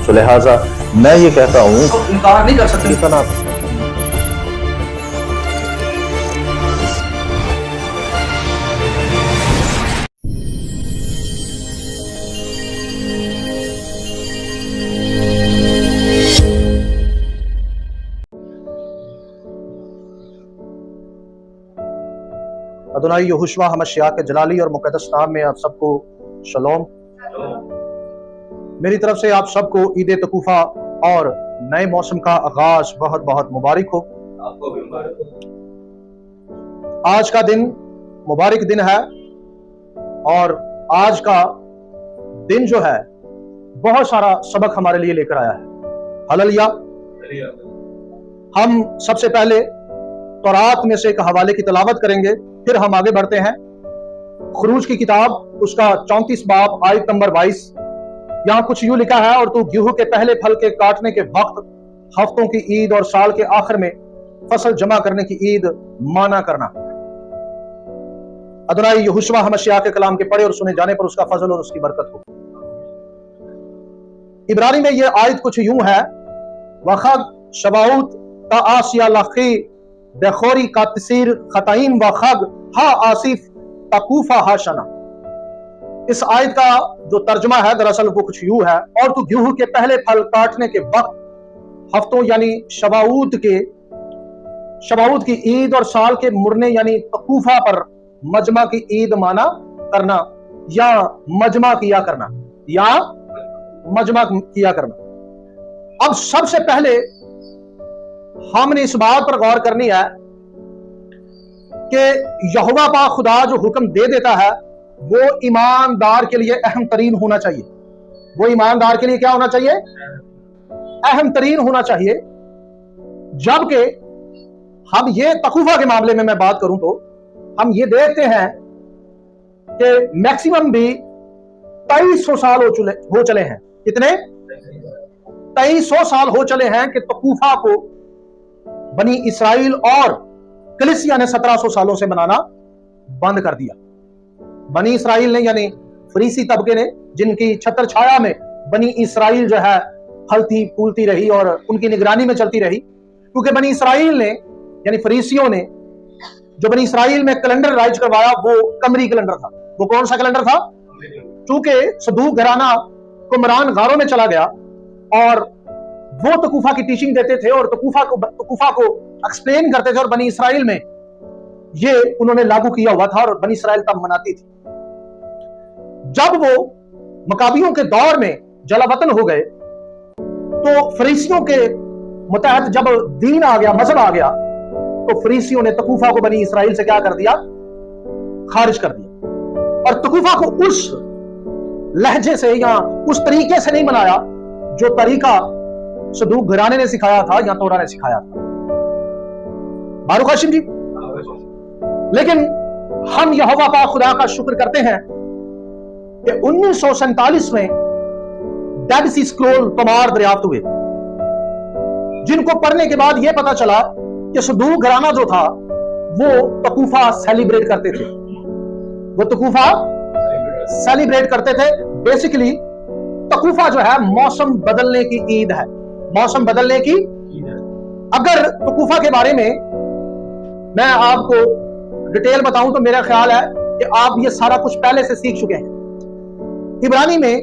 तो लिहाजा मैं ये कहता हूँ तो इनकार नहीं कर सकते। इतना अदोनाई यहोशुआ हमश्या के जलाली और मुकद्दस नाम में आप सबको शलोम। मेरी तरफ से आप सबको ईद तकूफा और नए मौसम का आगाज बहुत बहुत मुबारक हो। आपको भी मुबारक हो। आज का दिन मुबारक दिन है और आज का दिन जो है बहुत सारा सबक हमारे लिए लेकर आया है। हालेलुया। हम सबसे पहले तौरात में से एक हवाले की तलावत करेंगे, फिर हम आगे बढ़ते हैं। खुरूज की किताब उसका 34 बाब आयत नंबर 22। यहां कुछ यूं लिखा है, और तू गेहूं के पहले फल के काटने के वक्त, हफ्तों की ईद और साल के आखिर में फसल जमा करने की ईद माना करना। अदोनाई यहोशुआ हमश्या के कलाम के पढ़े और सुने जाने पर उसका फजल और उसकी बरकत हो। इब्रानी में यह आयत कुछ यूं है, वखग शबाउत ता आसिया लखी बेखोरी का तसीर खताइन वखग हा आसिफ तकूफा हा शना। इस आयत का जो तर्जमा है दरअसल वो कुछ यूं है, और तू गेहूं के पहले फल काटने के वक्त, हफ्तों यानी शबाउत की ईद और साल के मुरने यानी तकूफा पर मजमा की ईद माना करना, या मजमा किया करना, या मजमा किया करना। अब सबसे पहले हमने इस बात पर गौर करनी है कि यहोवा पाक खुदा जो हुक्म दे देता है वो ईमानदार के लिए अहम तरीन होना चाहिए। वो ईमानदार के लिए क्या होना चाहिए? अहम तरीन होना चाहिए। जबकि हम ये तकूफा के मामले में मैं बात करूं तो हम ये देखते हैं कि मैक्सिमम भी 2300 साल हो चले हैं। कितने? 2300 साल हो चले हैं कि तकूफा को बनी इसराइल और कलीसिया ने 1700 सालों से मनाना बंद कर दिया। बनी इसराइल ने यानी फरीसी तबके ने, जिनकी छत्र छाया में बनी इसराइल जो है फलती फूलती रही और उनकी निगरानी में चलती रही, क्योंकि बनी इसराइल ने यानी फरीसियों ने जो बनी इसराइल में कैलेंडर राइज करवाया वो कमरी कैलेंडर था। वो कौन सा कैलेंडर था? चूंकि सदूक घराना कुमरान गारों में चला गया और वो तकूफा की टीचिंग देते थे और तकूफा को एक्सप्लेन करते थे, और बनी इसराइल में ये उन्होंने लागू किया हुआ था और बनी इसराइल तब मनाती थी। जब वो मकाबियों के दौर में जलावतन हो गए तो फरीसियों के मुतहत जब दीन आ गया, मजहब आ गया, तो फरीसियों ने तकूफा को बनी इसराइल से क्या कर दिया? खारिज कर दिया। और तकूफा को उस लहजे से या उस तरीके से नहीं मनाया जो तरीका सदूक घराने ने सिखाया था या तोरा ने सिखाया था। बारूक हाशिम जी। लेकिन हम यहोवा पाक खुदा का शुक्र करते हैं कि 1947 में डेड सी स्क्रोल तमार दरियाफ्त हुए, जिनको पढ़ने के बाद यह पता चला कि सदूक घराना जो था वो तकूफा सेलिब्रेट करते थे। वो तकूफा सेलिब्रेट करते थे। बेसिकली तकूफा जो है मौसम बदलने की ईद है। मौसम बदलने की ईद है। अगर तकूफा के बारे में मैं आपको डिटेल बताऊं तो मेरा ख्याल है कि आप ये सारा कुछ पहले से सीख चुके हैं। इब्रानी में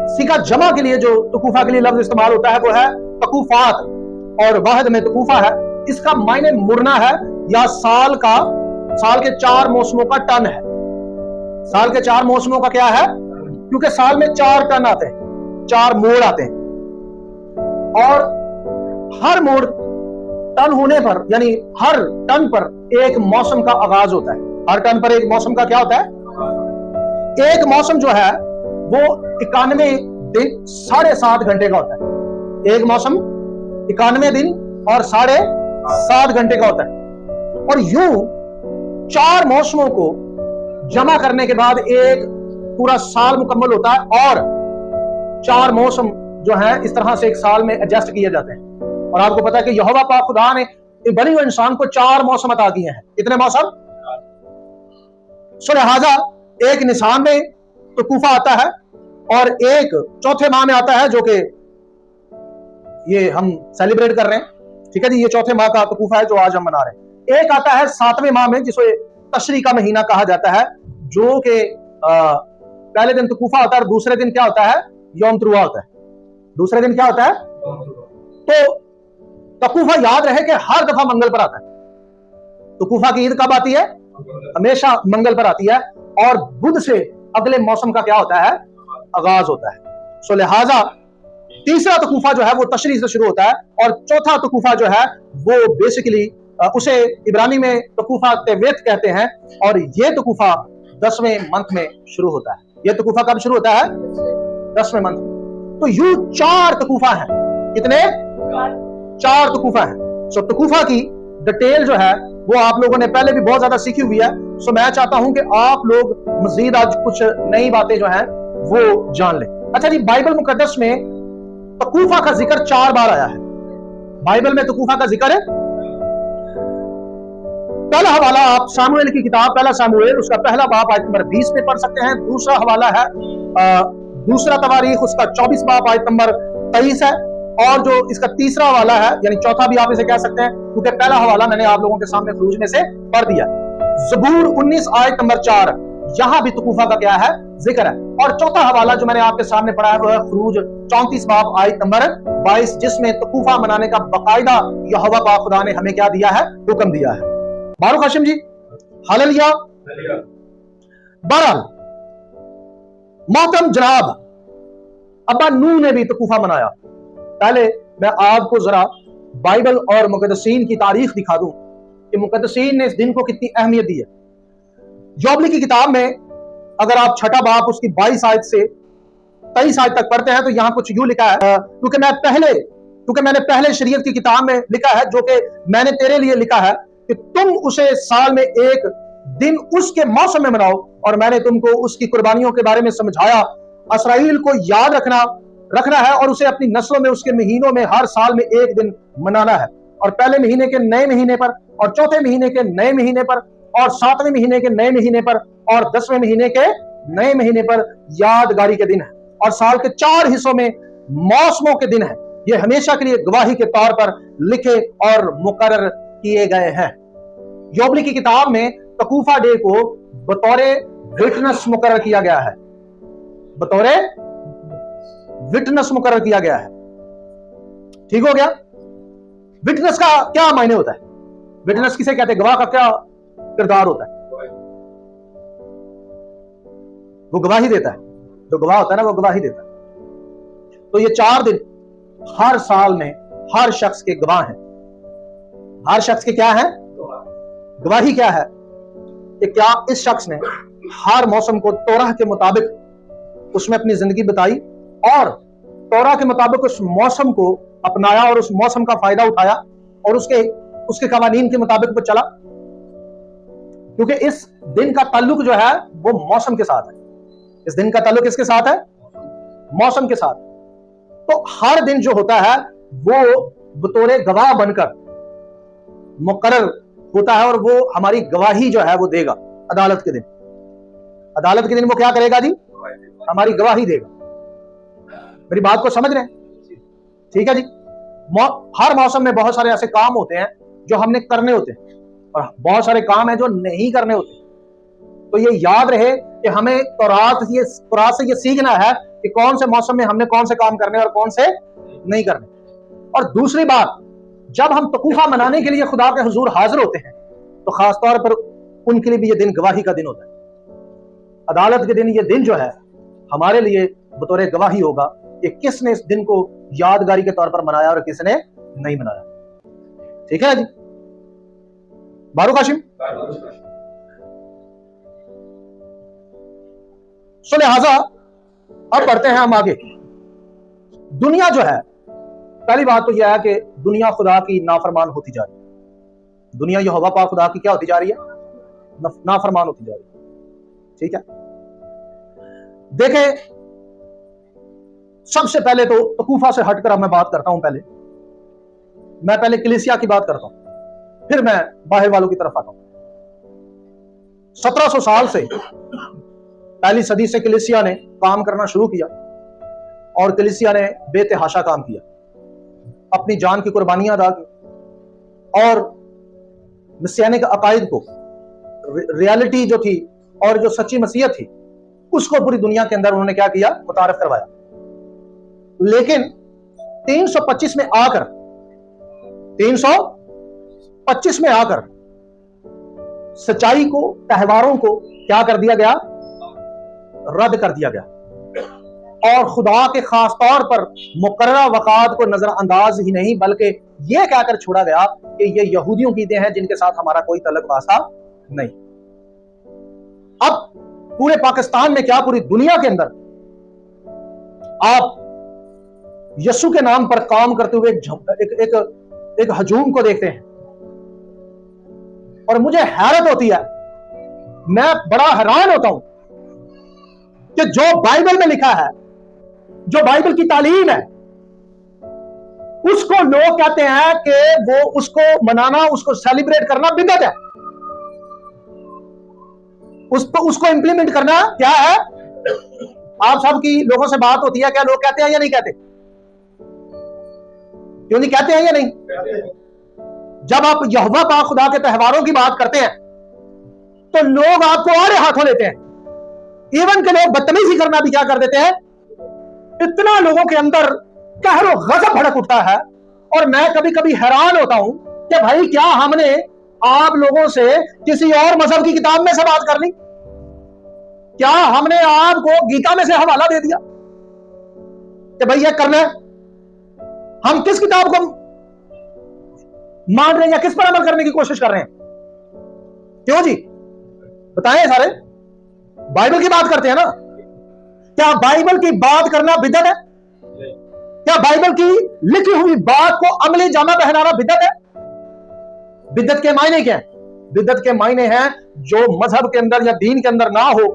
सीखा जमा के लिए जो तकूफा के लिए लफ्ज इस्तेमाल होता है वो है तकूफात, और वाहिद में तकूफा है। इसका मायने मुरना है या साल के 4 मौसमों का टन है। साल के 4 मौसमों का क्या है? क्योंकि साल में 4 टन आते हैं, 4 मोड़ आते हैं, और हर मोड़ टन होने पर यानी हर टन पर एक मौसम का आगाज होता है। हर टन पर एक मौसम का क्या होता है? एक मौसम जो है वो 91 दिन 7.5 घंटे का होता है। एक मौसम 91 दिन और 7.5 घंटे का होता है। और यूं 4 मौसमों को जमा करने के बाद एक पूरा साल मुकम्मल होता है, और 4 मौसम जो है इस तरह से एक साल में एडजस्ट किए जाते हैं। और आपको पता है कि यहोवा पाक खुदा ने बनी हुए इंसान को 4 मौसम अता किए हैं। कितने मौसम? सो लिहाजा एक निसान में तकूफा आता है और एक चौथे माह में आता है जो कि ये हम सेलिब्रेट कर रहे हैं। ठीक है जी, ये चौथे माह का तकूफा है जो आज हम मना रहे हैं। एक आता है 7वें माह में जिसे तशरी का महीना कहा जाता है, जो कि पहले दिन तकूफा होता है और दूसरे दिन क्या होता है, यौम तरुआ होता है। दूसरे दिन क्या होता है, तो तकूफा याद रहे कि हर दफा मंगल पर आता है। तकूफा की ईद कब आती है, हमेशा मंगल पर आती है, और बुध से अगले मौसम का क्या होता है, आगाज होता है। सो लिहाजा तीसरा तकूफा जो है वो तशरी से शुरू होता है, और चौथा तकूफा जो है वो बेसिकली उसे इब्रानी में तकूफा तेवेत कहते हैं, और ये तकूफा 10वें मंथ में शुरू होता है। ये तकूफा कब शुरू होता है, 10वें मंथ में। तो यू 4 तकूफा हैं। कितने, 4 तकूफा हैं। सो तकूफा की डिटेल जो है वो आप लोगों ने पहले भी बहुत ज्यादा सीखी हुई है। सो मैं चाहता हूं कि आप लोग मजीद आज कुछ नई बातें जो हैं वो जान लें। अच्छा जी, बाइबल मुकद्दस में तकूफा का जिक्र 4 बार आया है। बाइबल में तकूफा का जिक्र है। पहला हवाला आप सामुएल की किताब, पहला सामुएल उसका पहला बाब आयत नंबर 20 में पढ़ सकते हैं। दूसरा हवाला है दूसरा तवारीख उसका 24 बाब आयत नंबर 23 है, और जो इसका तीसरा हवाला है, यानी चौथा भी आप इसे कह सकते हैं, क्योंकि पहला हवाला मैंने आप लोगों के सामने खरूज में से पढ़ दिया। ज़बूर 19 आयत नंबर 4, यहां भी तकूफा का क्या है, जिक्र है। और चौथा हवाला जो मैंने आपके सामने पढ़ा है वो है खरूज 34 बाब आयत नंबर 22, जिसमें तकूफा मनाने का बाकायदा यहोवा पाक खुदा ने हमें क्या दिया है, हुक्म दिया है। बारूक हाशिम जी, हालेलुया। बहरहाल मोहतरम जनाब, अब्बा नूह ने भी तकूफा मनाया। पहले मैं आपको जरा बाइबल और मुकद्दसीन की तारीख दिखा दूं कि मुकद्दसीन ने इस दिन को कितनी अहमियत दी है। योबली की किताब में अगर आप छठा बाब उसकी 22 आयत से 23 आयत तक पढ़ते हैं तो यहां कुछ यूं लिखा है, क्योंकि मैंने पहले शरीयत की किताब में लिखा है, जो कि मैंने तेरे लिए लिखा है, कि तुम उसे साल में एक दिन उसके मौसम में मनाओ, और मैंने तुमको उसकी कुर्बानियों के बारे में समझाया। इसराइल को याद रखना है और उसे अपनी नस्लों में उसके महीनों में हर साल में एक दिन मनाना है, और पहले महीने के नए महीने पर, और चौथे महीने के नए महीने पर, और 7वें महीने के नए महीने पर, और 10वें महीने के नए महीने पर यादगारी के दिन है, और साल के 4 हिस्सों में मौसमों के दिन है। ये हमेशा के लिए गवाही के तौर पर लिखे और मुकर्रर किए गए हैं। योबली की किताब में तकूफा डे को बतौरे विटनेस मुकर्रर किया गया है, बतौरे विटनेस मुकर्रर किया गया है। ठीक हो गया। विटनेस का क्या मायने होता है, विटनेस किसे कहते हैं, गवाह का क्या किरदार होता है, वो गवाही देता है। जो गवाह होता है ना, वो गवाही देता है। तो ये 4 दिन हर साल में हर शख्स के गवाह हैं। हर शख्स के क्या है, गवाही क्या है, कि क्या इस शख्स ने हर मौसम को तौराह के मुताबिक उसमें अपनी जिंदगी बिताई, और तौराह के मुताबिक उस मौसम को अपनाया, और उस मौसम का फायदा उठाया, और उसके कवानीन के मुताबिक वो चला। क्योंकि इस दिन का ताल्लुक जो है वो मौसम के साथ है। इस दिन का ताल्लुक किसके साथ है, मौसम के साथ। तो हर दिन जो होता है वो बतौरे गवाह बनकर मुकर्रर होता है, और वो हमारी गवाही जो है वो देगा अदालत के दिन। अदालत के दिन वो क्या करेगा जी, हमारी गवाही देगा। मेरी बात को समझ रहे हैं, ठीक है जी। हर मौसम में बहुत सारे ऐसे काम होते हैं जो हमने करने होते हैं, और बहुत सारे काम हैं जो नहीं करने होते। तो ये याद रहे कि हमें तौरात से ये सीखना है कि कौन से मौसम में हमने कौन से काम करने और कौन से नहीं करने। और दूसरी बात, जब हम तकूफा मनाने के लिए खुदा के हुजूर हाजिर होते हैं तो खास तौर पर उनके लिए भी ये दिन गवाही का दिन होता है। अदालत के दिन ये दिन जो है हमारे लिए बतौर गवाही होगा कि किसने इस दिन को यादगारी के तौर पर मनाया और किसने नहीं मनाया। ठीक है जी, बारूक हाशिम। सो लिहाजा अब बढ़ते हैं हम आगे। दुनिया जो है, पहली बात तो यह है कि दुनिया खुदा की नाफरमान होती जा रही है। दुनिया यहोवा पाक खुदा की क्या होती जा रही है, नाफरमान होती जा रही है। ठीक है, देखें, सबसे पहले तो तकूफा से हटकर अब मैं बात करता हूं। मैं पहले कलीसिया की बात करता हूं, फिर मैं बाहर वालों की तरफ आता हूं। 1700 साल से, पहली सदी से कलीसिया ने काम करना शुरू किया, और कलीसिया ने बेतहाशा काम किया। अपनी जान की कुर्बानियां अदा की और मसीहानिक अकायद को, रियलिटी जो थी और जो सच्ची मसीहत थी, उसको पूरी दुनिया के अंदर उन्होंने क्या किया, मुतारफ करवाया। लेकिन 325 में आकर 325 में आकर सच्चाई को, त्योहारों को क्या कर दिया गया, रद्द कर दिया गया और खुदा के खास तौर पर मुकर्ररा वक़ात को नजरअंदाज ही नहीं बल्कि यह कहकर छोड़ा गया कि ये यहूदियों की ईदें हैं जिनके साथ हमारा कोई तल्लुक वास्ता नहीं। अब पूरे पाकिस्तान में क्या, पूरी दुनिया के अंदर आप यीशु के नाम पर काम करते हुए एक हजूम को देखते हैं और मुझे हैरत होती है, मैं बड़ा हैरान होता हूं कि जो बाइबल में लिखा है, जो बाइबल की तालीम है, उसको लोग कहते हैं कि वो उसको मनाना, उसको सेलिब्रेट करना बिदअत है, उसको इंप्लीमेंट करना क्या है। आप सब की लोगों से बात होती है, क्या लोग कहते हैं या नहीं कहते? क्यों नहीं कहते हैं या नहीं? जब आप यहोवा पाक खुदा के त्योहारों की बात करते हैं तो लोग आपको आड़े हाथों लेते हैं, इवन के लोग बदतमीजी करना भी क्या कर देते हैं। इतना लोगों के अंदर कहरो गजब भड़क उठता है और मैं कभी कभी हैरान होता हूं कि भाई क्या हमने आप लोगों से किसी और मजहब की किताब में से बात कर ली? क्या हमने आपको गीता में से हवाला दे दिया कि भाई ये करना है? हम किस किताब को मान रहे हैं या किस पर अमल करने की कोशिश कर रहे हैं? क्यों जी, बताएं सारे। बाइबल की बात करते हैं ना, क्या बाइबल की बात करना बिदअत है? क्या बाइबल की लिखी हुई बात को अमली जामा पहनाना बिदअत है? बिदअत के मायने क्या है? बिदअत के मायने हैं जो मजहब के अंदर या दीन के अंदर ना हो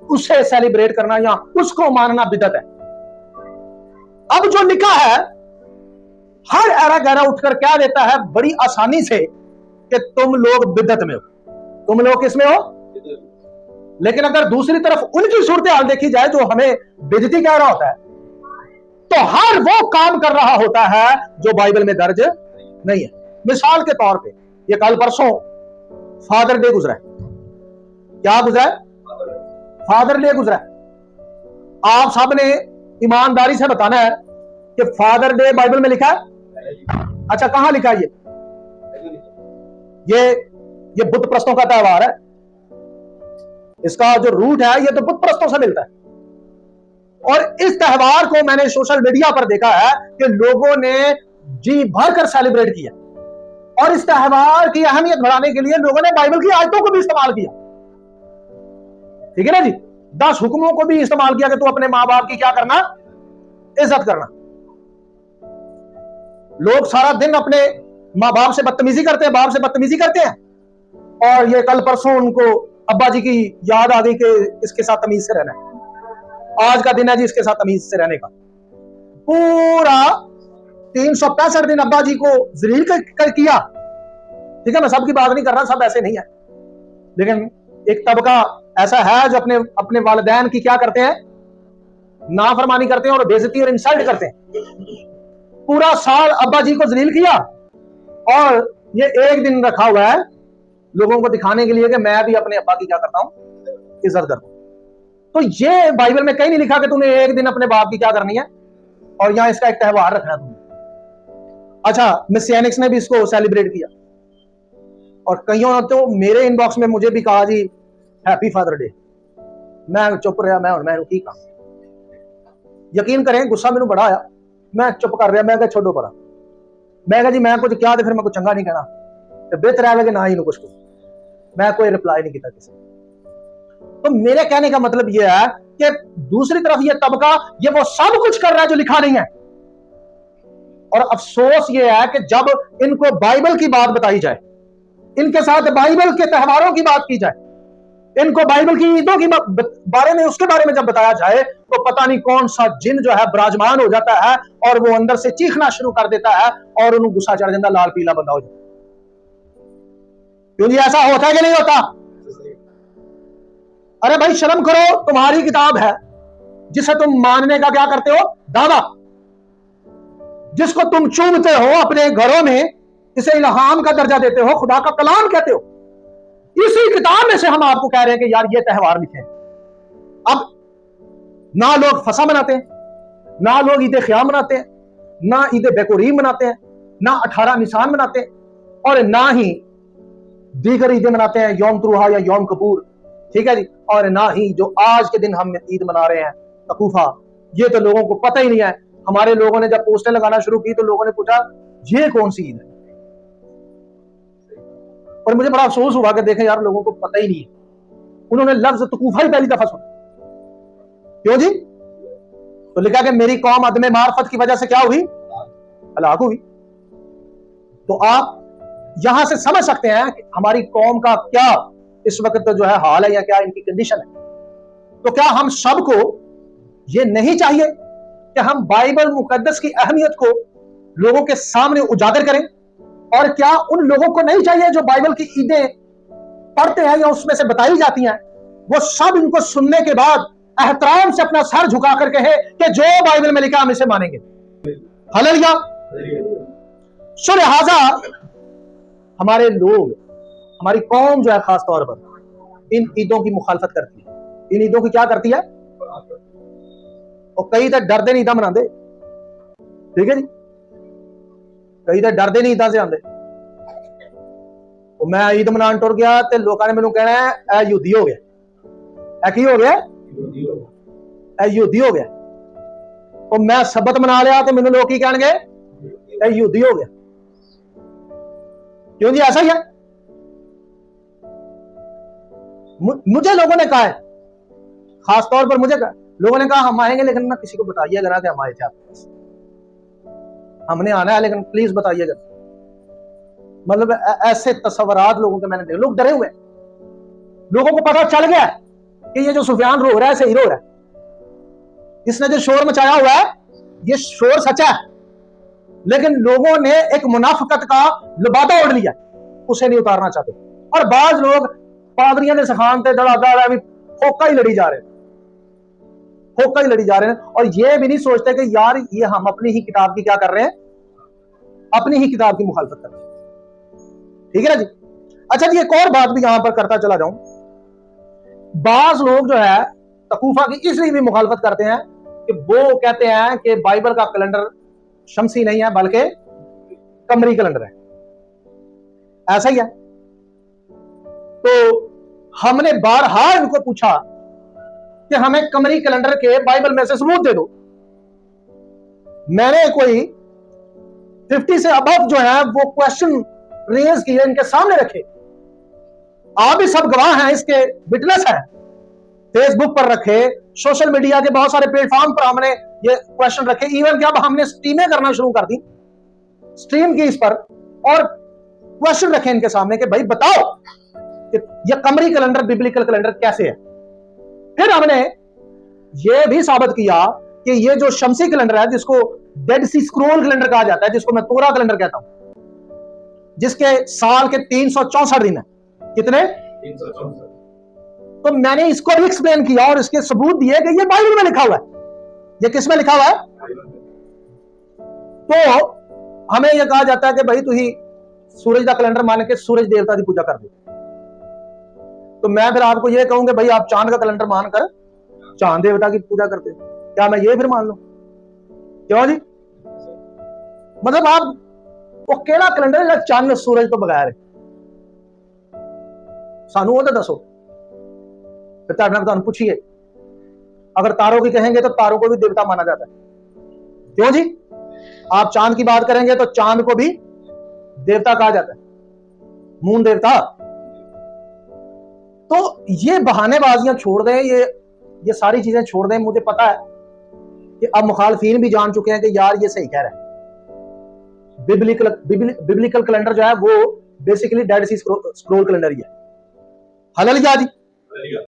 उसे सेलिब्रेट करना या उसको मानना बिदअत है। अब जो लिखा है, हर एरा गहरा उठकर क्या देता है बड़ी आसानी से कि तुम लोग बिदअत में हो, तुम लोग किसमें हो। लेकिन अगर दूसरी तरफ उनकी सूरत हाल देखी जाए जो हमें बिदअती कह रहा होता है, तो हर वो काम कर रहा होता है जो बाइबल में दर्ज नहीं है। मिसाल के तौर पे ये कल परसों फादर डे गुजरा है। क्या गुजरा है? फादर डे गुजरा है। आप सब ने ईमानदारी से बताना है कि फादर डे बाइबल में लिखा है? अच्छा, कहां लिखा है? ये बुत प्रस्तों का त्यौहार है। इसका जो रूट है ये तो बुत प्रस्तों से मिलता है और इस त्यौहार को मैंने सोशल मीडिया पर देखा है कि लोगों ने जी भर कर सेलिब्रेट किया और इस त्यौहार की अहमियत बढ़ाने के लिए लोगों ने बाइबल की आयतों को भी इस्तेमाल किया। ठीक है ना जी? 10 हुक्मों को भी इस्तेमाल किया कि तू अपने मां बाप की क्या करना, इज्जत करना। लोग सारा दिन अपने मां बाप से बदतमीजी करते हैं, बाप से बदतमीजी करते हैं और ये कल परसों उनको अब्बा जी की याद आ गई कि इसके साथ तमीज से रहना है। आज का दिन है जी इसके साथ तमीज से रहने का। पूरा 365 दिन अब्बा जी को जलील किया। ठीक है, मैं सबकी बात नहीं कर रहा, सब ऐसे नहीं है, लेकिन एक तबका ऐसा है जो अपने वालिदैन की क्या करते हैं, नाफरमानी करते हैं और बेइज्जती और इंसल्ट करते हैं। पूरा साल अब्बा जी को जलील किया और ये एक दिन रखा हुआ है लोगों को दिखाने के लिए कि मैं भी अपने अब्बा की क्या करता हूं, इज्जत करता हूं। तो ये बाइबल में कहीं नहीं लिखा कि तूने एक दिन अपने बाप की क्या करनी है और यहां इसका एक त्यौहार रखना तुमने। अच्छा, मिसियनिक्स ने भी इसको सेलिब्रेट किया और कईयों ने तो मेरे इनबॉक्स में मुझे भी कहा जी हैप्पी फादर डे। मैं चुप रहा, मैं की कहा। यकीन करें गुस्सा मैंने बड़ा आया, मैं चुप कर रहा, मैं क्या छोड़ो पड़ा, मैं कहा जी मैं कुछ क्या, फिर मैं कुछ चंगा नहीं कहना, तो बेहतर है कि ना ही कुछ, मैं कोई रिप्लाई नहीं किया किसी। तो मेरे कहने का मतलब यह है कि दूसरी तरफ ये तबका ये वो सब कुछ कर रहा है जो लिखा नहीं है और अफसोस ये है कि जब इनको बाइबल की बात बताई जाए, इनके साथ बाइबल के त्योहारों की बात की जाए, इनको बाइबल की ईदों की बारे में, उसके बारे में जब बताया जाए तो पता नहीं कौन सा जिन जो है विराजमान हो जाता है और वो अंदर से चीखना शुरू कर देता है और उन्हें गुस्सा चढ़ जाता, लाल पीला बंदा हो जाता। क्यों जी, ऐसा होता है कि नहीं होता? अरे भाई शर्म करो, तुम्हारी किताब है जिसे तुम मानने का क्या करते हो, दावा। जिसको तुम चूमते हो अपने घरों में, इसे इल्हाम का दर्जा देते हो, खुदा का कलाम कहते हो, इसी किताब में से हम आपको कह रहे हैं कि यार ये त्यौहार लिखे। अब ना लोग फसा मनाते हैं, ना लोग ईद ख़याम मनाते हैं, ना ईद बेकुरीम मनाते हैं, ना 18 निसान मनाते हैं, और ना ही दीगर ईदें मनाते हैं, यौम तुरुहा या यौम कपूर, ठीक है जी, और ना ही जो आज के दिन हम ईद मना रहे हैं तकूफा, ये तो लोगों को पता ही नहीं है। हमारे लोगों ने जब पोस्टर लगाना शुरू की तो लोगों ने पूछा ये कौन सी ईद है, और मुझे बड़ा अफसोस हुआ कि देखें यार लोगों को पता ही नहीं है, उन्होंने लफ्ज तकूफा ही पहली दफा सुना। क्यों जी? तो लिखा कि मेरी कौम अदम मार्फत की वजह से क्या हुई, हलाक हुई। तो आप यहां से समझ सकते हैं कि हमारी कौम का क्या इस वक्त जो है हाल है या क्या इनकी कंडीशन है। तो क्या हम सबको ये नहीं चाहिए कि हम बाइबल मुकद्दस की अहमियत को लोगों के सामने उजागर करें? और क्या उन लोगों को नहीं चाहिए जो बाइबल की ईदें पढ़ते हैं या उसमें से बताई जाती हैं, वो सब इनको सुनने के बाद एहतराम से अपना सर झुका कर कहे कि जो बाइबल में लिखा हम इसे मानेंगे। हालेलुया। सो लिहाजा हमारे लोग, हमारी कौम जो है खास तौर पर इन ईदों की मुखालफत करती है। इन ईदों की क्या करती है? और कई तो डरते नहीं ईदा मनाते, ठीक है जी, कई तो डरते नहीं ईदा से आते। मैं ईद मनान टुर गया तो लोगों ने मैंने कहना है ए यहूदी हो गया, ए की हो गया, ए यहूदी हो गया। तो मैं सबत मना लिया तो मैंने लोग की कहेंगे ए यहूदी हो गया। क्यों जी? ऐसा ही है। मुझे लोगों ने कहा है, खास तौर पर मुझे कहा, लोगों ने कहा हम आएंगे लेकिन ना किसी को बताइएगा ना कि हम आए थे आपके पास, हमने आना है लेकिन प्लीज बताइएगा। मतलब ऐसे तस्वरात लोगों के मैंने देखे, लोग डरे हुए, लोगों को पता चल गया कि ये जो सुफियान रो रहा है सही रो रहा है, इसने जो शोर मचाया हुआ है ये शोर सच्चा है, लेकिन लोगों ने एक मुनाफिकत का लिबादा ओढ़ लिया, उसे नहीं उतारना चाहते। और बाज लोग पादरियां ने सिखाते दड़ा भी फोका ही लड़ी जा रहे हैं, फोका ही लड़ी जा रहे हैं, और ये भी नहीं सोचते कि यार ये हम अपनी ही किताब की क्या कर रहे हैं, अपनी ही किताब की मुखालफत कर रहे हैं। ठीक है ना जी? अच्छा जी, एक और बात भी यहां पर करता चला जाऊं, बाज लोग जो है तकूफा की इसलिए भी मुखालफत करते हैं कि वो कहते हैं कि बाइबल का कैलेंडर शमसी नहीं है बल्कि कमरी कैलेंडर है। ऐसा ही है। तो हमने बारहा इनको पूछा कि हमें कमरी कैलेंडर के बाइबल में से सबूत दे दो। मैंने कोई 50 से अबव जो है वो क्वेश्चन रेज किए, इनके सामने रखे, आप भी सब गवाह हैं, इसके विटनेस हैं, फेसबुक पर रखे, सोशल मीडिया के बहुत सारे प्लेटफॉर्म पर हमने ये क्वेश्चन रखे, इवन कि अब हमने स्ट्रीमें करना शुरू कर दी, स्ट्रीम की इस पर, और क्वेश्चन रखे इनके सामने कि भाई बताओ कि ये कमरी कैलेंडर बिब्लिकल कैलेंडर कैसे है। फिर हमने ये भी साबित किया कि ये जो शमसी कैलेंडर है, जिसको डेड सी स्क्रोल कैलेंडर कहा जाता है, जिसको मैं तोरा कैलेंडर कहता हूं, जिसके साल के 364 दिन है, कितने? 364। तो मैंने इसको भी एक्सप्लेन किया और इसके सबूत दिए कि ये बाइबल में लिखा हुआ है। ये किस में लिखा हुआ है? तो हमें यह कहा जाता है कि भाई तू ही सूरज का कैलेंडर मान के सूरज देवता की पूजा कर दे। तो मैं फिर आपको यह कहूंगा भाई आप चांद का कैलेंडर मानकर चांद देवता की पूजा करते, क्या मैं ये फिर मान लूं? क्यों जी? मतलब आप वो केड़ा कैलेंडर है चांद सूरज तो बगैर है, सानू वो तो दसो। फिर पूछिए, अगर तारों की कहेंगे तो तारों को भी देवता माना जाता है। क्यों जी? आप चांद की बात करेंगे तो चांद को भी देवता कहा जाता है, मून देवता। तो ये बहानेबाजियां छोड़ दें, ये सारी चीजें छोड़ दें। मुझे पता है कि अब मुखालफीन भी जान चुके हैं कि यार ये सही कह रहा है। बिब्लिकल कैलेंडर जो है वो बेसिकली डेड सी स्क्रोल कैलेंडर ही है। हालेलुया जी।